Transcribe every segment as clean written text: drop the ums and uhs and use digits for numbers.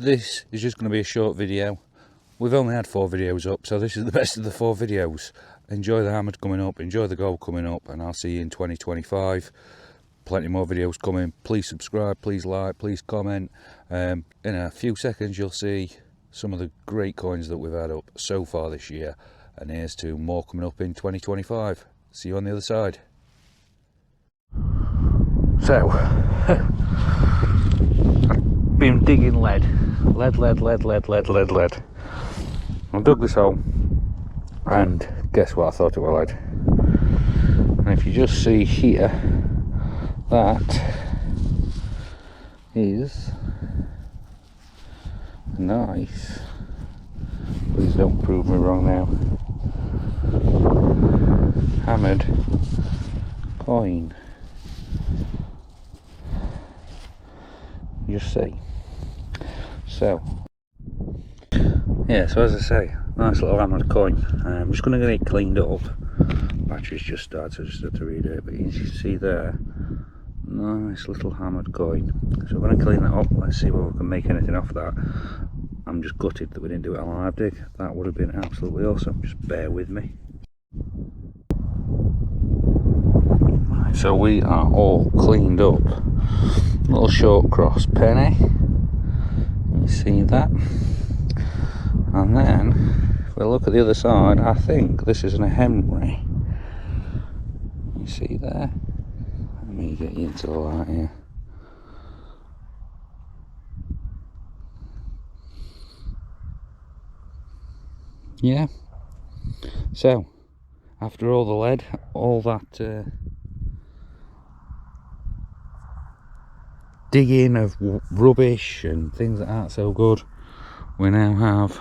This is just going to be a short video. We've only had 4 videos up, so this is the best of the 4 videos. Enjoy the hammered coming up, enjoy the gold coming up, and I'll see you in 2025. Plenty more videos coming. Please subscribe, please like, please comment. In a few seconds you'll see some of the great coins that we've had up so far this year, and here's to more coming up in 2025. See you on the other side. So I've been digging lead. I dug this hole, and guess what? I thought it was lead. And if you just see here, that is nice. Please don't prove me wrong now. Hammered coin. Just see. So yeah, so as I say, nice little hammered coin. I'm just going to get it cleaned up. Battery's just started, so I just had to redo it. But you can see there, nice little hammered coin. So we're going to clean that up. Let's see whether we can make anything off that. I'm just gutted that we didn't do it on a live dig. That would have been absolutely awesome. Just bear with me. Right, so we are all cleaned up. Little short cross penny. You see that? And then, if we look at the other side, I think this is an Henry. You see there? Let me get you into the light here. Yeah. So, after all the lead, all that digging of rubbish and things that aren't so good, we now have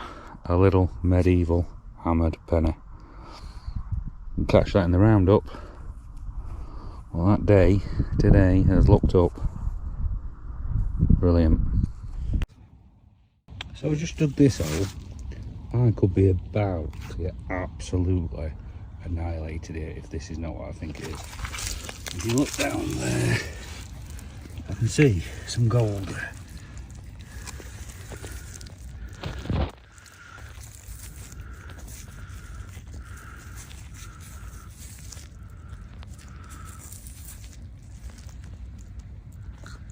a little medieval hammered penny. You can catch that in the roundup. Well, that day today has looked up. Brilliant. So I just dug this hole. I could be about to get absolutely annihilated here if this is not what I think it is. If you look down there, I can see some gold.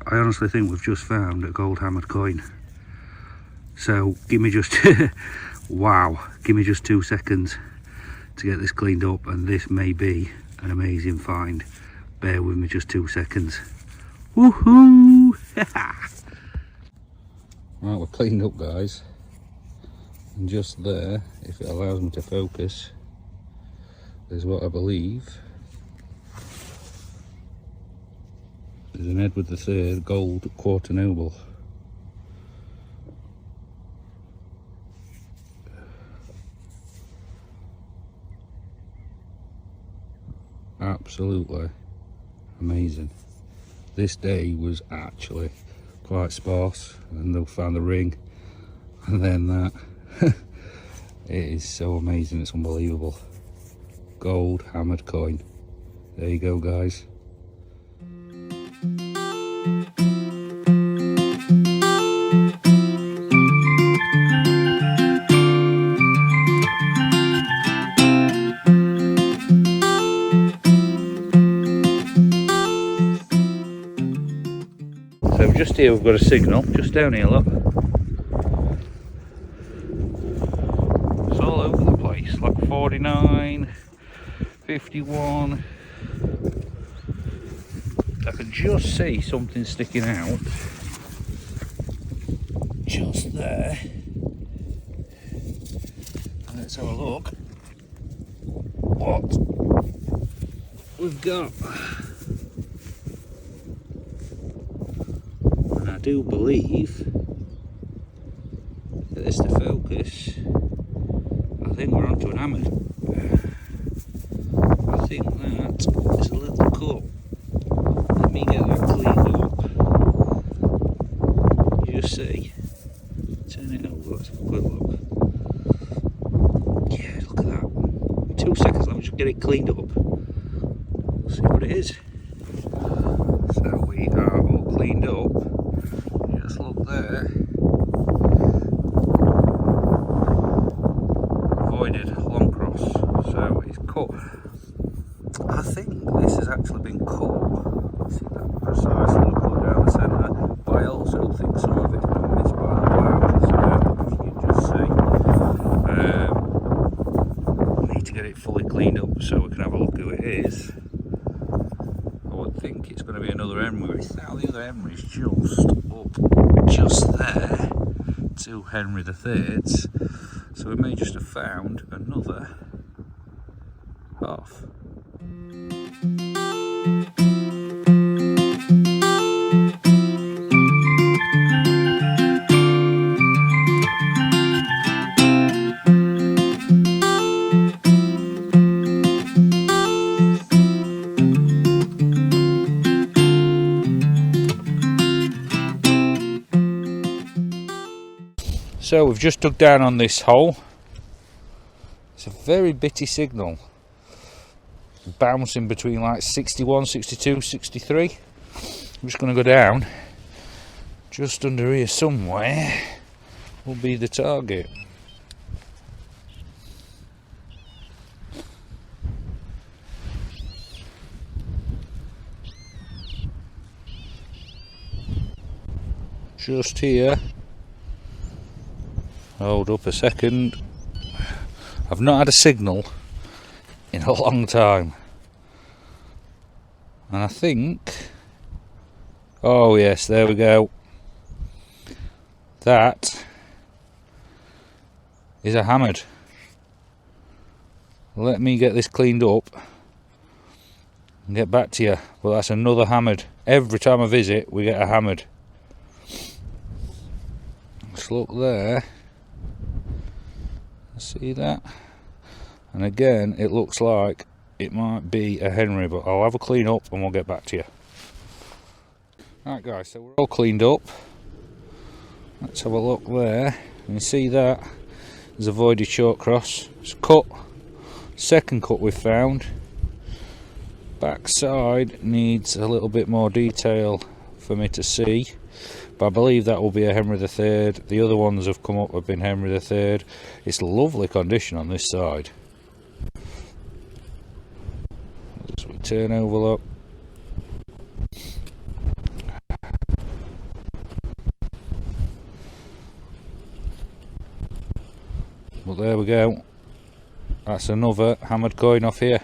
I honestly think we've just found a gold hammered coin. So give me just wow, give me just 2 seconds to get this cleaned up, and this may be an amazing find. Bear with me just 2 seconds. Woohoo! Right, we're cleaned up, guys, and just there, if it allows me to focus, is what I believe is an Edward III gold quarter noble. Absolutely amazing. This day was actually quite sparse, and they'll find the ring, and then that. It is so amazing, it's unbelievable. Gold hammered coin. There you go, guys. So just here we've got a signal, just down here, look. It's all over the place, like 49, 51. I can just see something sticking out. Just there. Let's have a look what we've got. I do believe that this to focus. I think we're onto an hammer. I think that is a little cut. Let me get that cleaned up. You just see. Turn it over, let's have a quick look. Yeah, look at that. 2 seconds, let me just get it cleaned up. See what it is. So we are all cleaned up. Just look there. Henrys just there, 2 Henry III's, so we may just have found another half. So we've just dug down on this hole. It's a very bitty signal, bouncing between like 61, 62, 63. I'm just going to go down. Just under here somewhere will be the target. Just here. Hold up a second. I've not had a signal in a long time. And I think... oh yes, there we go. That is a hammered. Let me get this cleaned up and get back to you. Well, that's another hammered. Every time I visit, we get a hammered. Let's look there. See that? And again, it looks like it might be a Henry, but I'll have a clean up and we'll get back to you. Right guys, so we're all cleaned up. Let's have a look there. You see that? There's a voided short cross. It's cut. Second cut we've found. Back side needs a little bit more detail for me to see. But I believe that will be a Henry III. The other ones have come up have been Henry III. It's lovely condition on this side. As we turn over, look. But there we go. That's another hammered coin off here.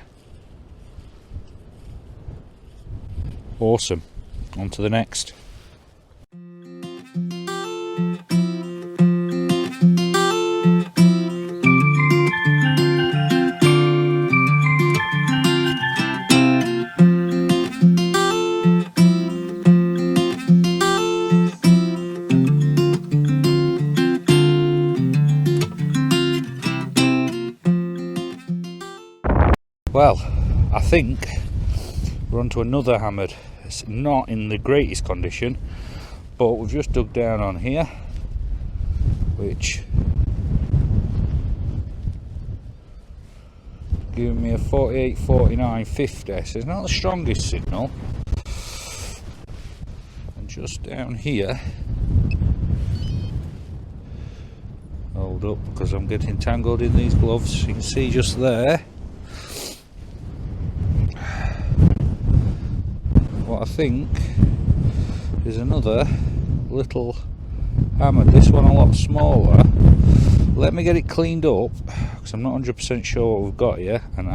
Awesome. On to the next. Well, I think we're on to another hammered. It's not in the greatest condition, but we've just dug down on here, which giving me a 48, 49, 50. So it's not the strongest signal. And just down here, hold up because I'm getting tangled in these gloves. You can see just there. What I think is another little hammer. This one a lot smaller. Let me get it cleaned up because I'm not 100% sure what we've got here. And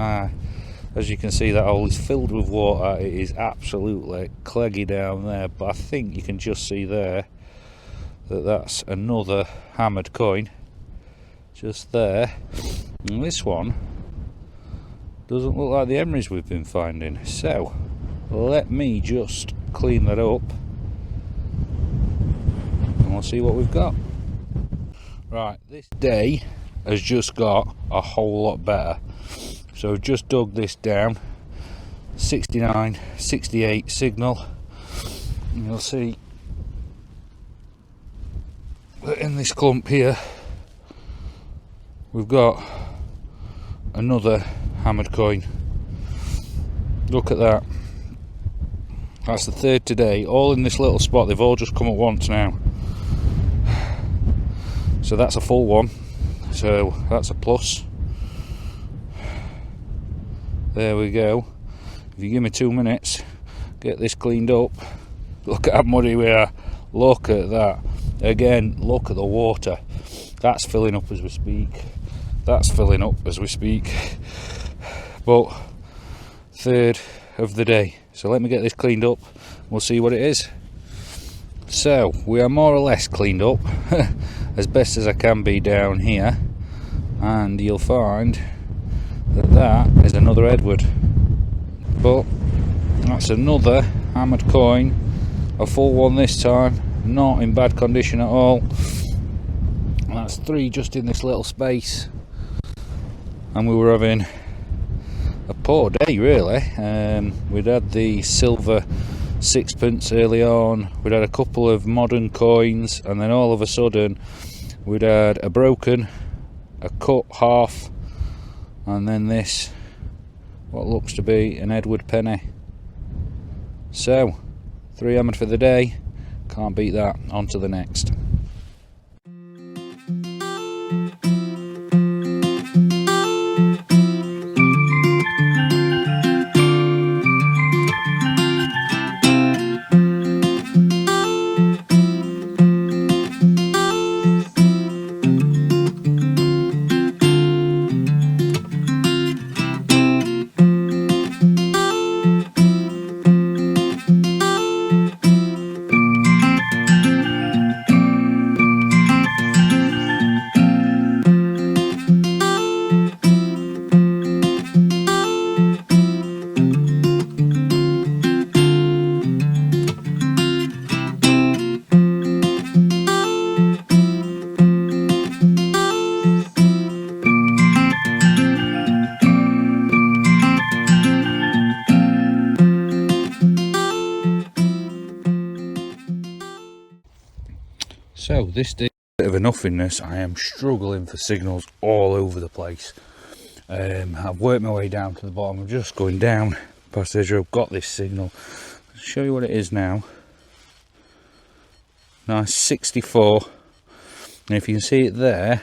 as you can see, that hole is filled with water. It is absolutely cleggy down there. But I think you can just see there that that's another hammered coin. Just there. And this one doesn't look like the Henrys we've been finding. So let me just clean that up and we'll see what we've got. Right, this day has just got a whole lot better. So I've just dug this down. 69, 68 signal. And you'll see that in this clump here we've got another hammered coin. Look at that. That's the third today, all in this little spot. They've all just come at once now. So that's a full one. So that's a plus. There we go. If you give me 2 minutes, get this cleaned up. Look at how muddy we are. Look at that. Again, look at the water. That's filling up as we speak. That's filling up as we speak. But third of the day. So let me get this cleaned up. We'll see what it is. So we are more or less cleaned up as best as I can be down here, and you'll find that that is another Edward, but that's another hammered coin, a full one this time, not in bad condition at all. That's 3 just in this little space, and we were having a poor day really. We'd had the silver sixpence early on, we'd had a couple of modern coins, and then all of a sudden we'd had a broken, a cut half, and then this, what looks to be an Edward penny. So 3 hammered for the day, can't beat that. On to the next. So this day, a bit of a nothingness. I am struggling for signals all over the place. I've worked my way down to the bottom. I'm just going down past the edge. I've got this signal. I'll show you what it is now. Nice 64. And if you can see it there,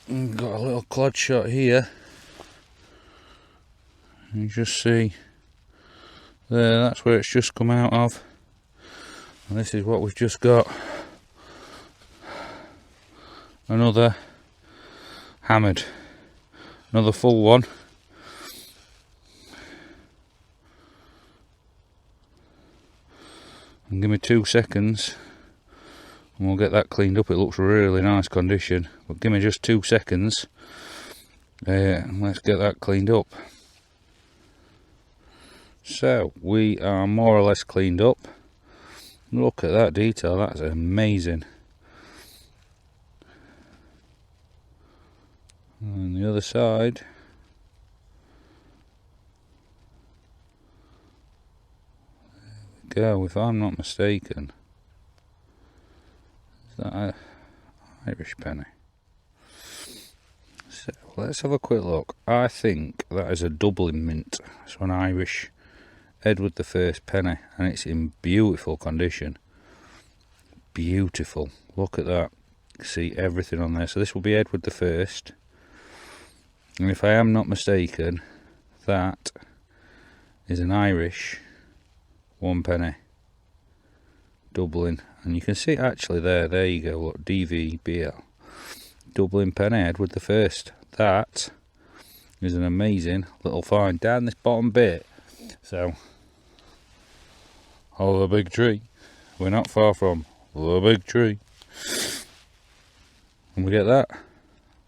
I've got a little clod shot here. You just see there, that's where it's just come out of. And this is what we've just got. Another hammered, another full one. And give me 2 seconds and we'll get that cleaned up. It looks really nice condition, but give me just 2 seconds and let's get that cleaned up. So we are more or less cleaned up. Look at that detail, that's amazing. And the other side, there we go, if I'm not mistaken. Is that an Irish penny? So let's have a quick look. I think that is a Dublin mint, so an Irish Edward I penny, and it's in beautiful condition. Beautiful, look at that. See everything on there. So this will be Edward I, and if I am not mistaken, that is an Irish 1 penny Dublin, and you can see actually there you go, look, DVBL Dublin penny Edward I. That is an amazing little find down this bottom bit. So, oh, the big tree. We're not far from the big tree. And we get that.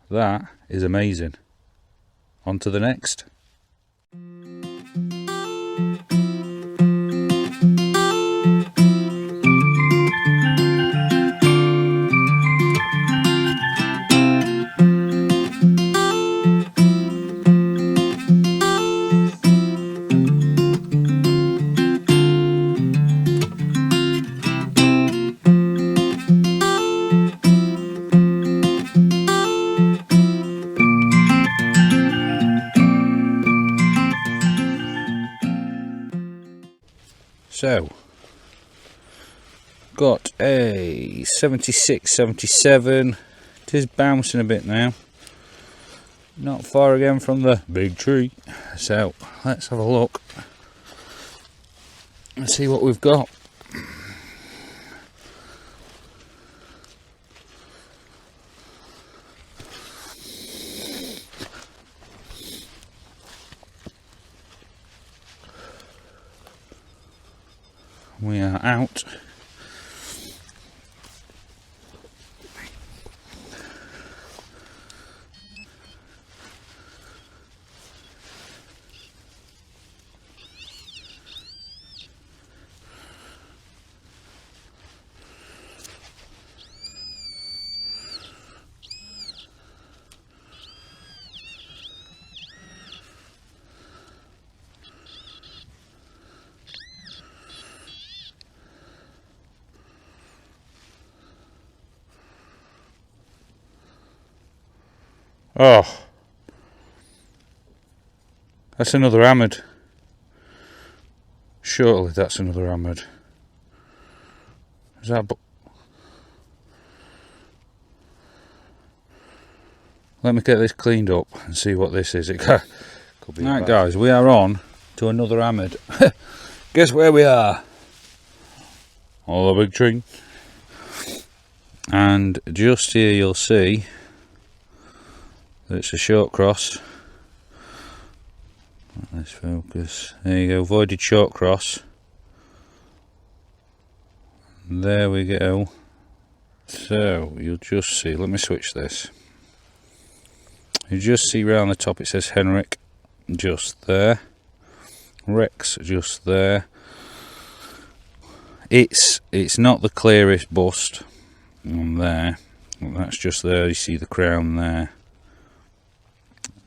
That is amazing. On to the next. So, got a 76, 77. It is bouncing a bit now. Not far again from the big tree. So, let's have a look and see what we've got. We are out. Oh, that's another hammered. Surely that's another hammered. Is that? Let me get this cleaned up and see what this is. It could be. Right, guys, we are on to another hammered. Guess where we are? On the big tree. And just here you'll see that it's a short cross. Let's focus. There you go, voided short cross. There we go. So you'll just see, let me switch this. You just see round the top it says Henrik, just there. Rex, just there. It's not the clearest bust on there. That's just there. You see the crown there.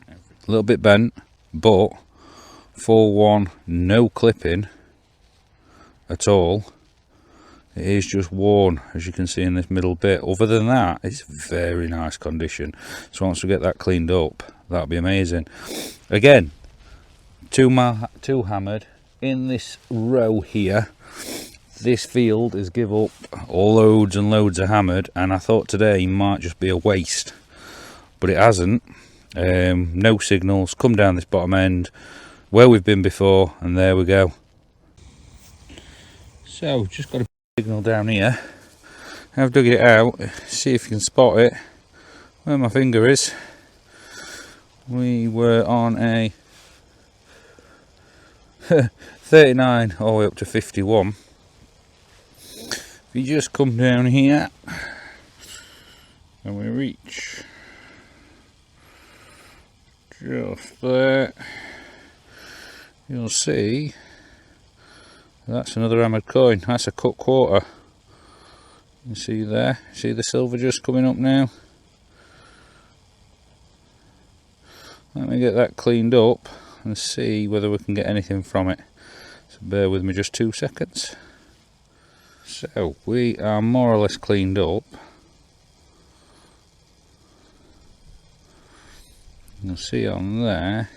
A little bit bent, but full one, no clipping at all. It is just worn, as you can see in this middle bit. Other than that, it's very nice condition. So once we get that cleaned up, that'll be amazing. Again, two hammered in this row here. This field is give up loads and loads of hammered, and I thought today might just be a waste, but it hasn't. No signals. Come down this bottom end where we've been before, and there we go. So just got a signal down here. I've dug it out, see if you can spot it where my finger is. We were on a 39 all the way up to 51. If you just come down here and we reach just there, you'll see that's another hammered coin. That's a cut quarter. You see there, see the silver just coming up now. Let me get that cleaned up and see whether we can get anything from it. So bear with me just 2 seconds. So we are more or less cleaned up. You'll see on there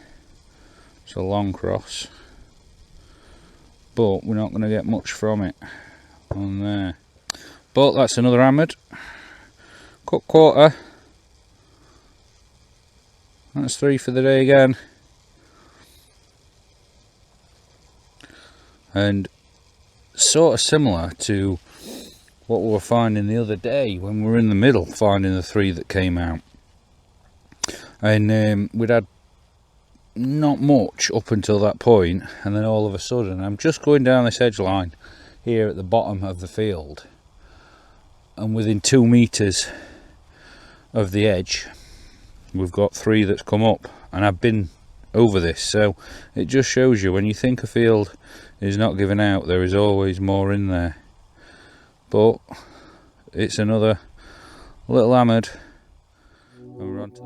it's a long cross, but we're not going to get much from it on there. But that's another hammered cut quarter. That's 3 for the day again. And sort of similar to what we were finding the other day when we were in the middle, finding the 3 that came out. And we'd had not much up until that point, and then all of a sudden I'm just going down this edge line here at the bottom of the field, and within 2 meters of the edge we've got 3 that's come up, and I've been over this. So it just shows you, when you think a field is not giving out, there is always more in there. But it's another little hammered, and we're on to the